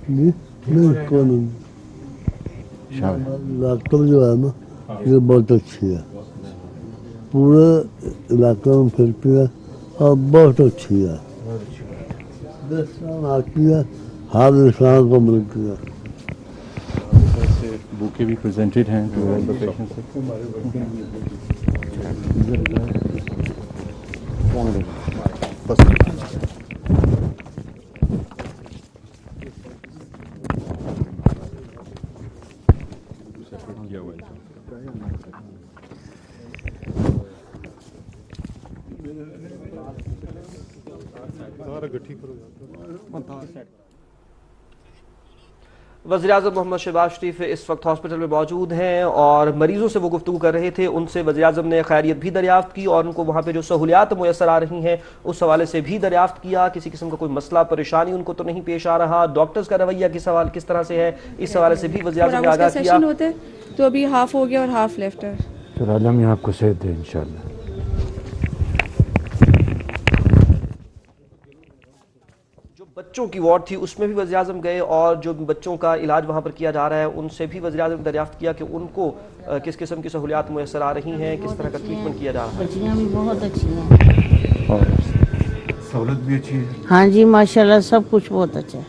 M: नहीं कोई नहीं। डॉक्टर जो है ना ये बहुत अच्छी है, पूरे इलाके में फिरती है और बहुत अच्छी है। आती है हर इंसान को मिलती है।
B: बुके भी प्रेजेंटेड हैं टू ऑल द पेशेंट्स।
A: वज़ीर-ए-आज़म मोहम्मद शहबाज शरीफ इस वक्त हॉस्पिटल में मौजूद हैं और मरीजों से वो गुफ्तगू कर रहे थे। उनसे वज़ीर-ए-आज़म ने खैरियत भी दरियाफ्त की और उनको वहाँ पे जो सहूलियात मुयसर आ रही हैं उस हवाले से भी दरियाफ्त किया। किसी किस्म का कोई मसला परेशानी उनको तो नहीं पेश आ रहा, डॉक्टर्स का रवैया किस तरह से है, इस हवाले से भी वज़ीर-ए-आज़म ने आगाह किया।
N: तो अभी हाफ हो गया और हाफ लेफ्ट है।
G: चलो अल्लाह मियां आपको सेहत दे इंशाल्लाह।
A: बच्चों की वार्ड थी उसमें भी वज़ीर-ए-आज़म गए और जो बच्चों का इलाज वहाँ पर किया जा रहा है उनसे भी वज़ीर-ए-आज़म ने दरियाफ्त किया कि उनको किस किस्म की सहूलियात मुयसर आ रही हैं, किस तरह का ट्रीटमेंट किया जा रहा है।
O: बच्चियाँ भी बहुत अच्छी हैं
G: और सहूलत भी अच्छी है।
O: हाँ जी माशाल्लाह सब कुछ बहुत अच्छा है।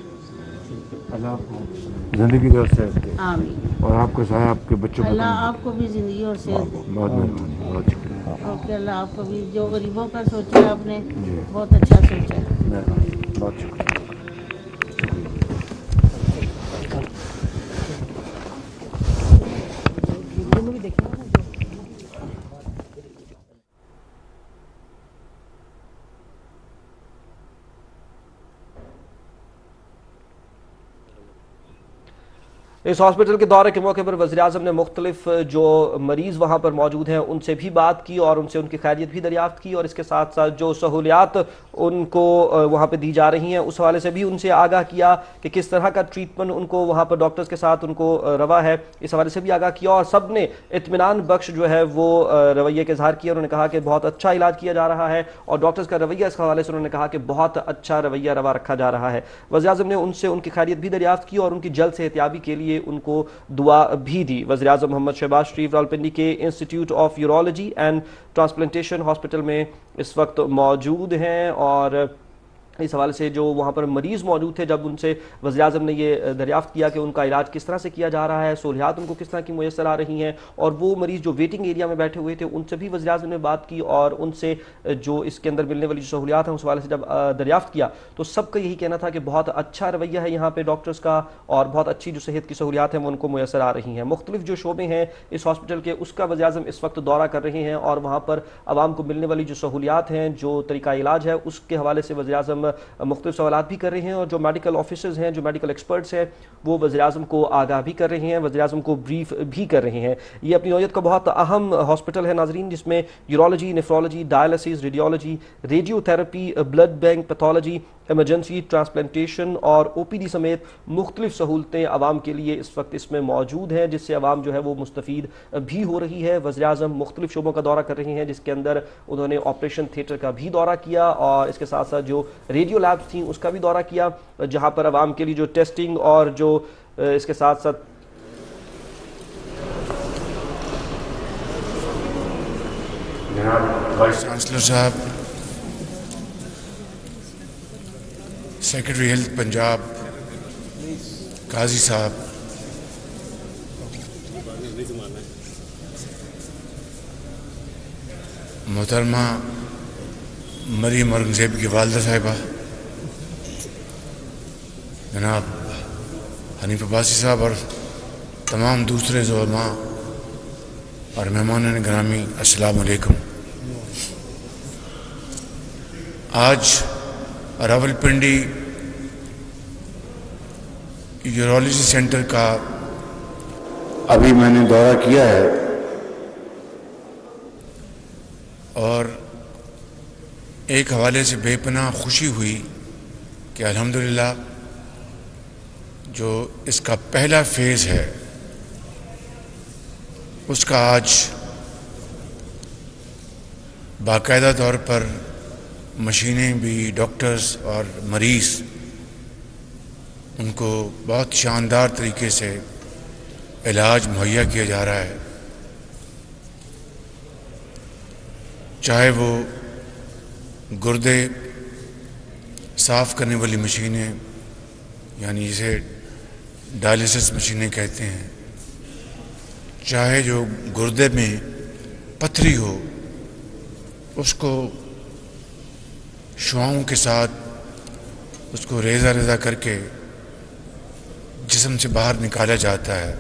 G: अल्लाह आपको ज़िंदगी और सेहत दे।
O: आमीन।
G: और आपको सहाय आपके बच्चों को
O: अल्लाह आपको भी ज़िंदगी और सेहत दे।
G: बहुत मेहरबानी, बहुत शुक्रिया।
O: ओके अल्लाह आपको भी जो गरीबों का सोचा है आपने बहुत अच्छा सोचा है।
G: बहुत शुक्रिया।
A: इस हॉस्पिटल के दौरे के मौके पर वज़ीर-ए-आज़म ने मुख्तलिफ जो मरीज़ वहाँ पर मौजूद हैं उनसे भी बात की और उनसे उनकी खैरियत भी दरियाफ्त की और इसके साथ साथ जो सहूलियात उनको वहाँ पर दी जा रही हैं उस हवाले से भी उनसे आगाह किया कि किस तरह का ट्रीटमेंट उनको वहाँ पर डॉक्टर्स के साथ उनको रवा है, इस हवाले से भी आगाह किया। और सब ने इत्मीनान बख्श जो है वो रवैये के इज़हार किया। उन्होंने कहा कि बहुत अच्छा इलाज किया जा रहा है और डॉक्टर्स का रवैया इस हवाले से उन्होंने कहा कि बहुत अच्छा रवैया रवा रखा जा रहा है। वज़ीर-ए-आज़म ने उनसे उनकी खैरियत भी दरियाफ्त की और उनकी जल्द सेहतयाबी के लिए उनको दुआ भी दी। वज़ीर-ए-आज़म मोहम्मद शहबाज शरीफ रावलपिंडी के institute of urology and transplantation hospital में इस वक्त मौजूद हैं और इस हवाले से जो वहाँ पर मरीज़ मौजूद थे जब उनसे वज़ीर-ए-आज़म ने ये दरियाफ्त किया कि उनका इलाज किस तरह से किया जा रहा है, सहूलियात उनको किस तरह की मुयसर आ रही हैं और वो मरीज़ जो वेटिंग एरिया में बैठे हुए थे उनसे भी वज़ीर-ए-आज़म ने बात की और उनसे जो इसके अंदर मिलने वाली जो सहूलियात हैं उस हवाले से जब दरियाफ्त किया तो सबका यही कहना था कि बहुत अच्छा रवैया है यहाँ पर डॉक्टर्स का और बहुत अच्छी जो सेहत की सहूलियात हैं वो उनको मुयसर आ रही हैं। मुख्तलिफ जो शोबे हैं इस हॉस्पिटल के उसका वज़ीर-ए-आज़म इस वक्त दौरा कर रहे हैं और वहाँ पर आवाम को मिलने वाली जो सहूलियात हैं, जो तरीका इलाज है उसके हवाले से वज़ीर-ए-आज़म मुख्तलिफ सवालात भी कर रहे हैं और जो मेडिकल ऑफिसर्स हैं, जो मेडिकल एक्सपर्ट्स हैं वो वज़ीर-ए-आज़म को आगाह भी कर रहे हैं, वज़ीर-ए-आज़म को ब्रीफ भी कर रहे हैं। ये अपनी नौयत का बहुत अहम हॉस्पिटल है नाजरीन, जिसमें urology, nephrology, dialysis, radiology, radiotherapy, blood bank, pathology, emergency, transplantation और ओपीडी समेत मुख्तलिफ सहूलतें आवाम के लिए इस वक्त इसमें मौजूद हैं जिससे आवाम जो है वो मुस्तफ़ीद भी हो रही है। वज़ीर-ए-आज़म मुख्तलिफ शोबों का दौरा कर रहे हैं जिसके अंदर उन्होंने ऑपरेशन थिएटर का भी दौरा किया और इसके साथ साथ जो रेडियो लैब्स थी उसका भी दौरा किया जहाँ पर आवाम के लिए जो टेस्टिंग और जो इसके साथ साथ
P: वाइस चांसलर साहब, सेक्रेटरी हेल्थ पंजाब, काजी साहब, मोहतरमा मरीम औरंगज़ेब की वालदा साहिबा, जनाब हनीफ अब्बासी साहब और तमाम दूसरे ज़ुलमा और मेहमान ग्रामी, अस्सलाम वालेकुम। आज रावलपिंडी यूरोलॉजी सेंटर का अभी मैंने दौरा किया है और एक हवाले से बेपनाह खुशी हुई कि अल्हम्दुलिल्लाह जो इसका पहला फेज़ है उसका आज बाकायदा तौर पर मशीनें भी, डॉक्टर्स और मरीज़ उनको बहुत शानदार तरीके से इलाज मुहैया किया जा रहा है, चाहे वो गुर्दे साफ़ करने वाली मशीनें यानी जिसे डायलिसिस मशीनें कहते हैं, चाहे जो गुर्दे में पथरी हो उसको शुआओं के साथ उसको रेज़ा रेज़ा करके जिस्म से बाहर निकाला जाता है।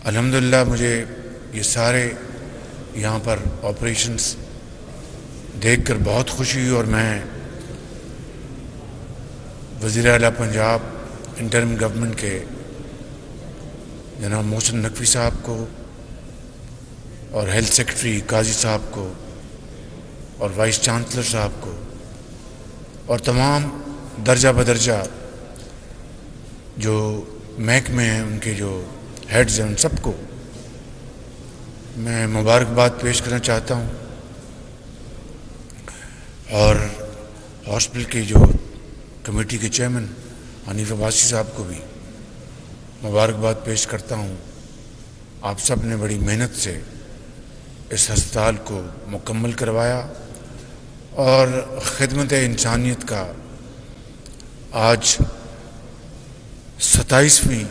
P: अल्हम्दुलिल्लाह मुझे ये सारे यहाँ पर ऑपरेशंस देखकर बहुत खुशी हुई और मैं वज़ीर आला पंजाब इंटरिम गवर्नमेंट के जनाब मोहसिन नकवी साहब को और हेल्थ सेक्रेटरी काजी साहब को और वाइस चांसलर साहब को और तमाम दर्जा बदर्जा जो महकमे हैं उनके जो हेड्स हैं उन सबको मैं मुबारकबाद पेश करना चाहता हूँ और हॉस्पिटल की जो कमेटी के चेयरमैन हनीफ अब्बासी साहब को भी मुबारकबाद पेश करता हूँ। आप सब ने बड़ी मेहनत से इस अस्पताल को मुकम्मल करवाया और ख़िदमत इंसानियत का आज 27वीं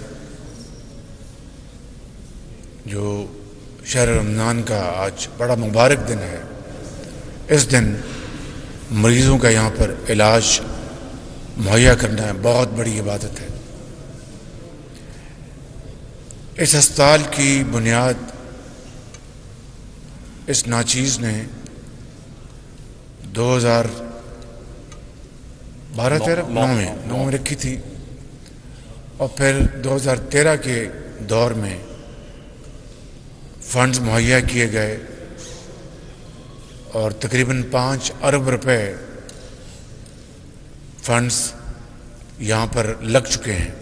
P: जो शहर रमज़ान का आज बड़ा मुबारक दिन है। इस दिन मरीज़ों का यहाँ पर इलाज मुहैया करना है बहुत बड़ी इबादत है। इस अस्पताल की बुनियाद इस नाचीज़ ने 2012-13 में रखी थी और फिर 2013 के दौर में फंड्स मुहैया किए गए और तकरीबन 5 अरब रुपए फंड्स यहाँ पर लग चुके हैं,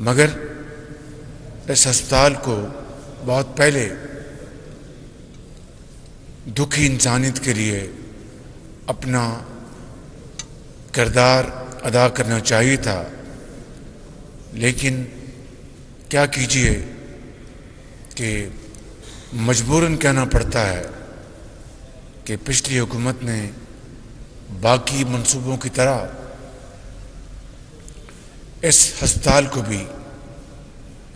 P: मगर इस अस्पताल को बहुत पहले दुखी इंसानियत के लिए अपना किरदार अदा करना चाहिए था, लेकिन क्या कीजिए कि मजबूरन कहना पड़ता है कि पिछली हुकूमत ने बाकी मंसूबों की तरह इस अस्पताल को भी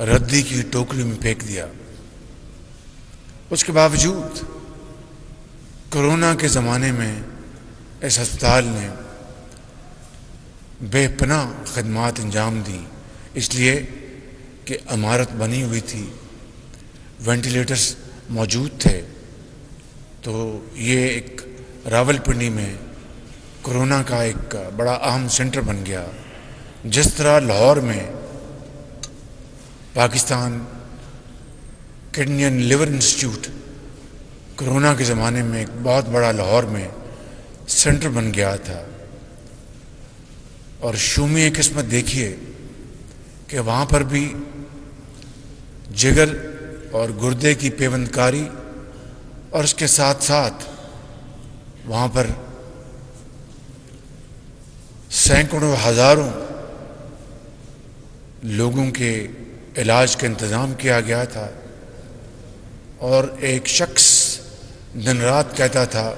P: रद्दी की टोकरी में फेंक दिया। उसके बावजूद कोरोना के ज़माने में इस अस्पताल ने बेपनाह खदमात अंजाम दी, इसलिए कि इमारत बनी हुई थी, वेंटिलेटर्स मौजूद थे। तो ये एक रावलपिंडी में कोरोना का एक बड़ा अहम सेंटर बन गया। जिस तरह लाहौर में Pakistan kidney and liver institute corona के ज़माने में एक बहुत बड़ा लाहौर में सेंटर बन गया था, और शूमी किस्मत देखिए कि वहाँ पर भी जिगर और गुर्दे की पेवंदकारी और उसके साथ साथ वहाँ पर सैकड़ों हज़ारों लोगों के इलाज का इंतज़ाम किया गया था। और एक शख्स दिन रात कहता था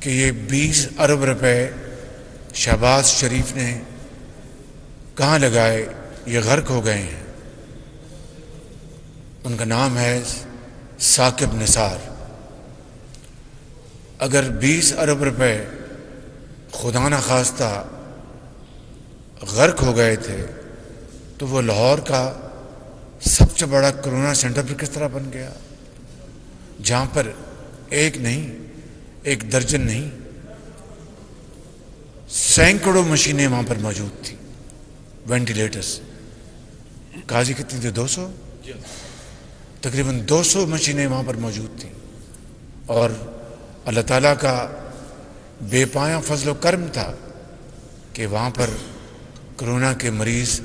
P: कि ये 20 अरब रुपए शहबाज शरीफ ने कहाँ लगाए, ये गर्क हो गए हैं। उनका नाम है साकिब निसार। अगर 20 अरब रुपए खुदा न खास्ता गर्क हो गए थे तो वो लाहौर का सबसे बड़ा कोरोना सेंटर पर किस तरह बन गया, जहाँ पर एक नहीं, एक दर्जन नहीं, सैकड़ों मशीनें वहाँ पर मौजूद थी, वेंटिलेटर्स। काजी कितनी थी? 200, तकरीबन 200 मशीनें वहाँ पर मौजूद थी। और अल्लाह ताला का बेपाया फजल करम था कि वहाँ पर कोरोना के मरीज़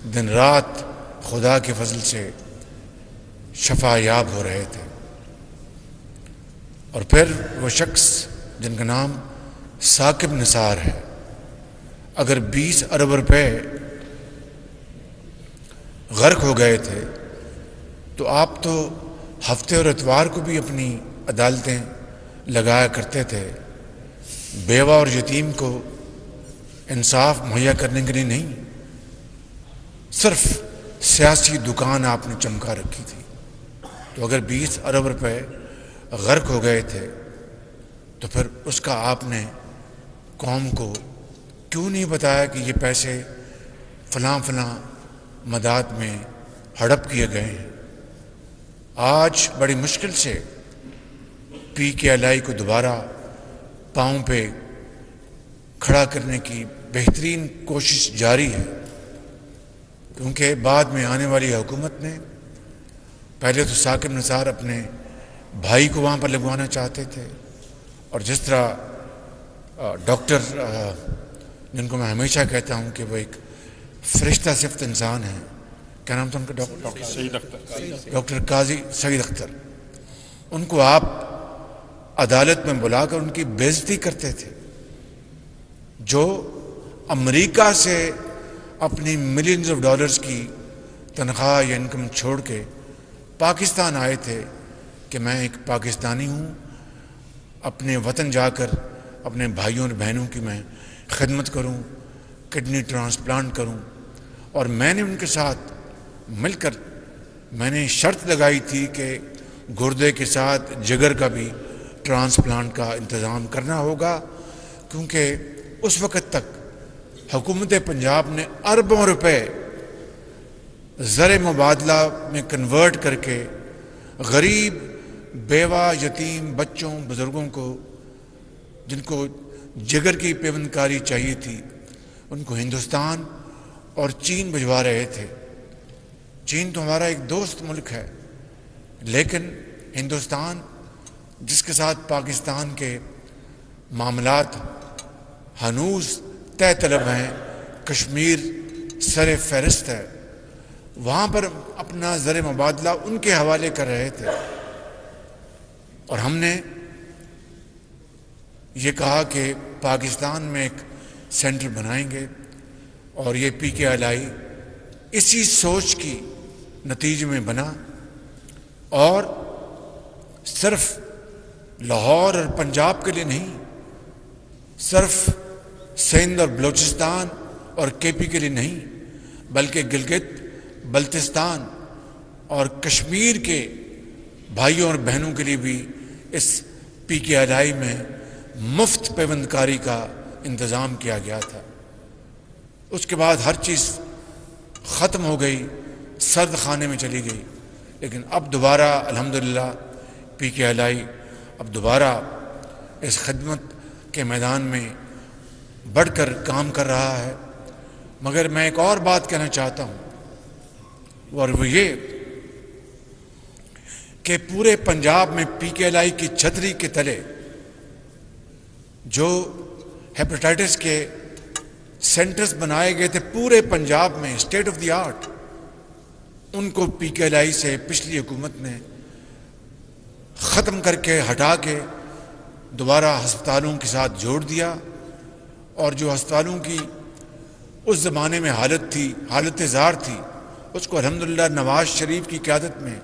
P: दिन रात खुदा के फजल से शफा याब हो रहे थे। और फिर वो शख्स जिनका नाम साकिब निसार है, अगर 20 अरब रुपए गर्क हो गए थे तो आप तो हफ्ते और इतवार को भी अपनी अदालतें लगाया करते थे, बेवा और यतीम को इंसाफ मुहैया करने के लिए नहीं, सिर्फ सियासी दुकान आपने चमका रखी थी। तो अगर 20 अरब रुपए गर्क हो गए थे तो फिर उसका आपने कौम को क्यों नहीं बताया कि ये पैसे फलां फलां मदाद में हड़प किए गए हैं। आज बड़ी मुश्किल से PKLI को दोबारा पांव पे खड़ा करने की बेहतरीन कोशिश जारी है, क्योंकि बाद में आने वाली हुकूमत ने पहले तो साकिब निसार अपने भाई को वहाँ पर लगवाना चाहते थे, और जिस तरह डॉक्टर जिनको मैं हमेशा कहता हूँ कि वो एक फरिश्ता सिफ्त इंसान है, क्या नाम था उनका, डॉक्टर काजी सईद अख्तर, उनको आप अदालत में बुलाकर उनकी बेइज्जती करते थे, जो अमेरिका से अपनी मिलियंस ऑफ डॉलर्स की तनख्वाह या इनकम छोड़ के पाकिस्तान आए थे कि मैं एक पाकिस्तानी हूँ, अपने वतन जाकर अपने भाइयों और बहनों की मैं खिदमत करूँ, किडनी ट्रांसप्लांट करूँ। और मैंने उनके साथ मिलकर मैंने शर्त लगाई थी कि गुर्दे के साथ जिगर का भी ट्रांसप्लांट का इंतज़ाम करना होगा, क्योंकि उस वक़्त तक हुकूमत पंजाब ने अरबों रुपए ज़र मुबादला में कन्वर्ट करके गरीब, बेवा, यतीम बच्चों, बुज़ुर्गों को जिनको जिगर की पेवंदकारी चाहिए थी, उनको हिंदुस्तान और चीन भिजवा रहे थे। चीन तो हमारा एक दोस्त मुल्क है, लेकिन हिंदुस्तान जिसके साथ पाकिस्तान के मामलात हनूज तय तलब हैं, कश्मीर सर फहरिस्त है, वहाँ पर अपना ज़र मुबादला उनके हवाले कर रहे थे। और हमने ये कहा कि पाकिस्तान में एक सेंटर बनाएंगे, और ये PKLI इसी सोच की नतीजे में बना, और सिर्फ लाहौर और पंजाब के लिए नहीं, सिर्फ सिंध और बलूचिस्तान और KP के लिए नहीं, बल्कि गिलगित बल्तिस्तान और कश्मीर के भाइयों और बहनों के लिए भी इस PKLI में मुफ्त पेवंदकारी का इंतज़ाम किया गया था। उसके बाद हर चीज़ ख़त्म हो गई, सर्द खाने में चली गई, लेकिन अब दोबारा अल्हम्दुलिल्लाह PKLI अब दोबारा इस खिदमत के मैदान में बढ़कर काम कर रहा है। मगर मैं एक और बात कहना चाहता हूँ, और वो ये कि पूरे पंजाब में PKLI की छतरी के तले जो हेपेटाइटिस के सेंटर्स बनाए गए थे पूरे पंजाब में, स्टेट ऑफ द आर्ट, उनको PKLI से पिछली हुकूमत ने ख़त्म करके हटा के दोबारा अस्पतालों के साथ जोड़ दिया। और जो अस्पतालों की उस ज़माने में हालत ज़ार थी, उसको अल्हम्दुलिल्लाह नवाज शरीफ की क़यादत में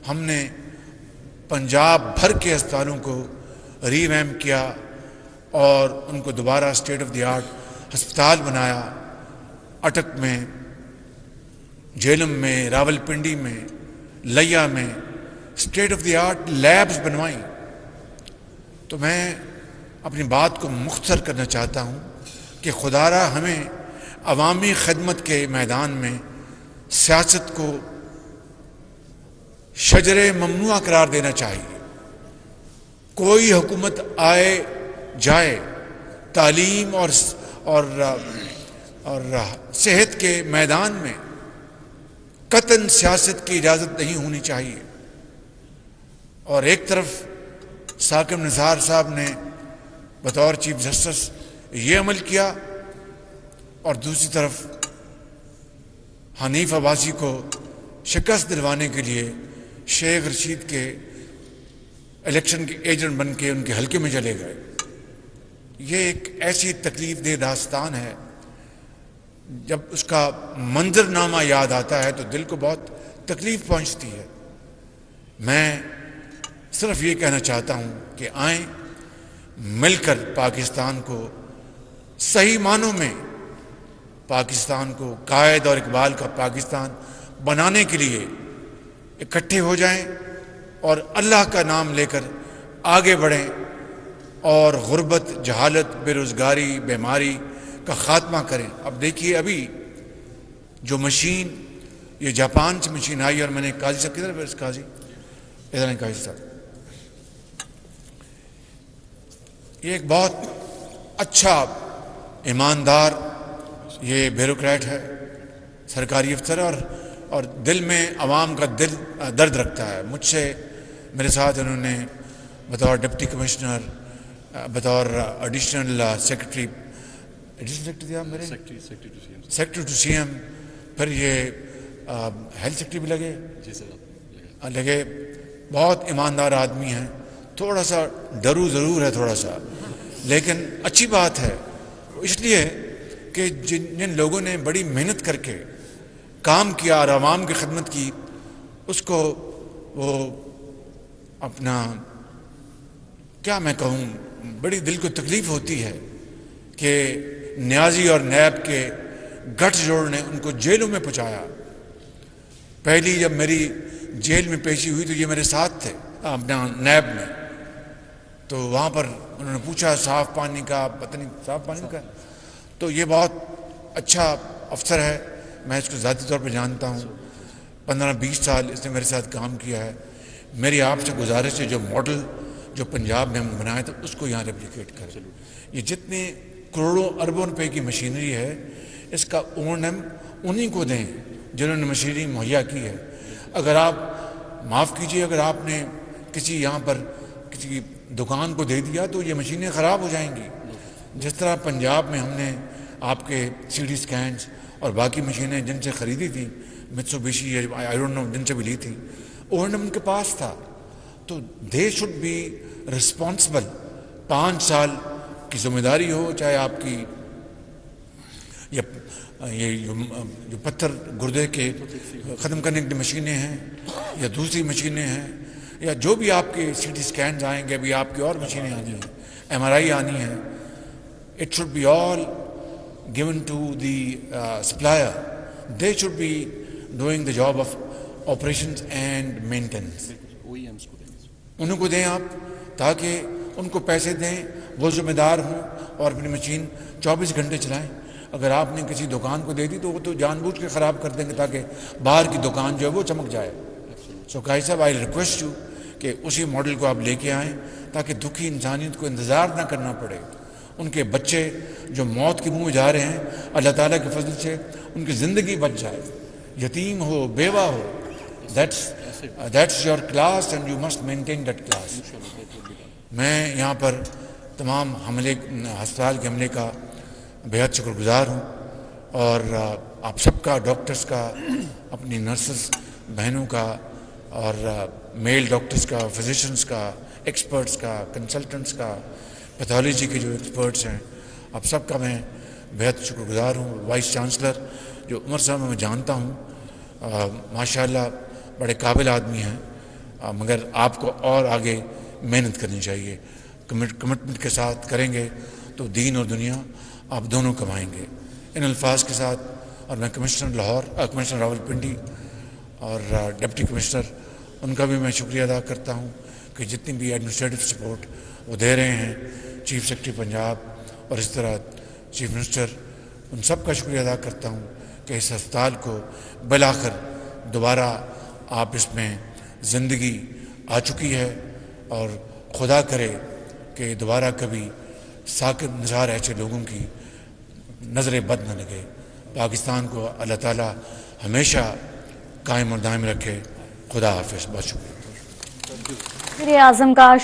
P: हमने पंजाब भर के अस्पतालों को रीवैम्प किया और उनको दोबारा स्टेट ऑफ द आर्ट अस्पताल बनाया। अटक में, झेलम में, रावलपिंडी में, लिया में state of the art labs बनवाई। तो मैं अपनी बात को मुख्तसर करना चाहता हूँ कि खुदारा हमें अवामी खदमत के मैदान में सियासत को शजरे ममनुआ करार देना चाहिए। कोई हुकूमत आए जाए, तालीम और सेहत के मैदान में कतन सियासत की इजाज़त नहीं होनी चाहिए। और एक तरफ साकिब निसार साहब ने बतौर चीफ जस्टिस ये अमल किया, और दूसरी तरफ हनीफ अब्बासी को शिकस्त दिलवाने के लिए शेख रशीद के इलेक्शन के एजेंट बन के उनके हल्के में चले गए। ये एक ऐसी तकलीफ दह दास्तान है जब उसका मंजरनामा याद आता है तो दिल को बहुत तकलीफ पहुंचती है। मैं सिर्फ ये कहना चाहता हूं कि आए मिलकर पाकिस्तान को सही मानों में, पाकिस्तान को कायद और इकबाल का पाकिस्तान बनाने के लिए इकट्ठे हो जाएं और अल्लाह का नाम लेकर आगे बढ़ें और गुर्बत, जहालत, बेरोज़गारी, बीमारी का ख़ात्मा करें। अब देखिए, अभी जो मशीन, ये जापान से मशीन आई और मैंने काजी साहब किधर है, काजी इधर है, काजी साहब, ये एक बहुत अच्छा ईमानदार ये ब्यूरोक्रेट है, सरकारी अफसर है और दिल में आवाम का दर्द रखता है। मुझसे मेरे साथ उन्होंने बतौर डिप्टी कमिश्नर, बतौर एडिशनल सेक्रेटरी था मेरे, सेक्रेटरी टू सीएम, फिर ये हेल्थ सेक्रेटरी भी लगे, लगे। बहुत ईमानदार आदमी हैं। थोड़ा सा डरू ज़रूर है थोड़ा सा, लेकिन अच्छी बात है इसलिए कि जिन लोगों ने बड़ी मेहनत करके काम किया और आवाम की खिदमत की, उसको वो अपना, क्या मैं कहूँ, बड़ी दिल को तकलीफ़ होती है कि न्याजी और नैब के गठजोड़ ने उनको जेलों में पहुँचाया। पहली जब मेरी जेल में पेशी हुई तो ये मेरे साथ थे अपना नैब में, तो वहाँ पर उन्होंने पूछा साफ़ पानी का, पता नहीं साफ़ पानी का, तो ये बहुत अच्छा अफसर है, मैं इसको ज़ाती तौर पे जानता हूँ। 15-20 साल इसने मेरे साथ काम किया है। मेरी आपसे गुजारिश है, जो मॉडल जो पंजाब में हमने बनाया था उसको यहाँ रेप्लिकेट करें। ये जितने करोड़ों अरबों रुपए की मशीनरी है, इसका ओनम उन्हीं को दें जिन्होंने मशीनरी मुहैया की है। अगर आप माफ़ कीजिए, अगर आपने किसी यहाँ पर किसी दुकान को दे दिया तो ये मशीनें ख़राब हो जाएंगी। जिस तरह पंजाब में हमने आपके सीटी स्कैन्स और बाकी मशीनें जिनसे ख़रीदी थी, मित्सुबिशी आई डोंट नो जिनसे भी ली थी, ओनम उनके पास था, तो दे शुड बी रिस्पॉन्सिबल। 5 साल की जिम्मेदारी हो, चाहे आपकी ये जो पत्थर गुर्दे के ख़त्म करने की मशीनें हैं या दूसरी मशीनें हैं या जो भी आपके सीटी स्कैन आएंगे, अभी आपकी और मशीनें आनी हैं, MRI आनी है, it should be all given to the supplier. They should be doing the job of operations and maintenance. उनको दें आप, ताकि उनको पैसे दें, वो जिम्मेदार हों और अपनी मशीन 24 घंटे चलाएं। अगर आपने किसी दुकान को दे दी तो वो तो जानबूझ के ख़राब कर देंगे ताकि बाहर की दुकान जो है वो चमक जाए। सो काजी साहब, आई रिक्वेस्ट यू कि उसी मॉडल को आप लेके आएँ ताकि दुखी इंसानियत को इंतज़ार ना करना पड़े। उनके बच्चे जो मौत के मुँह में जा रहे हैं, अल्लाह ताला के फजल से उनकी ज़िंदगी बच जाए। यतीम हो, बेवा हो, that's your class and you must maintain that class. मैं यहाँ पर तमाम अस्पताल के हमले का बेहद शुक्रगुजार हूँ और आप सबका, डॉक्टर्स का, अपनी नर्सेस बहनों का और मेल डॉक्टर्स का, फिजिशियंस का, एक्सपर्ट्स का, कंसल्टेंट्स का, पैथोलॉजी के जो एक्सपर्ट्स हैं, आप सबका मैं बेहद शुक्रगुजार हूँ। वाइस चांसलर जो उमर साहब मैं जानता हूँ, माशाल्लाह बड़े काबिल आदमी हैं, मगर आपको और आगे मेहनत करनी चाहिए। कमिटमेंट के साथ करेंगे तो दीन और दुनिया आप दोनों कमाएंगे। इन अल्फाज के साथ, और मैं कमिश्नर लाहौर, कमिश्नर रावलपिंडी और डिप्टी कमिश्नर, उनका भी मैं शुक्रिया अदा करता हूँ कि जितनी भी एडमिनिस्ट्रेटिव सपोर्ट वो दे रहे हैं, चीफ सेक्रेटरी पंजाब और इस तरह चीफ मिनिस्टर, उन सब का शुक्रिया अदा करता हूँ कि इस अस्पताल को बिलाखिर दोबारा आप इसमें ज़िंदगी आ चुकी है और खुदा करे कि दोबारा कभी साकिब निसार ऐसे लोगों की नज़रें बद न लगे। पाकिस्तान को अल्लाह ताला हमेशा कायम और दायम रखे। खुदा हाफिज़। बहुत शुक्रिया।
Q: वज़ीर-ए-आज़म का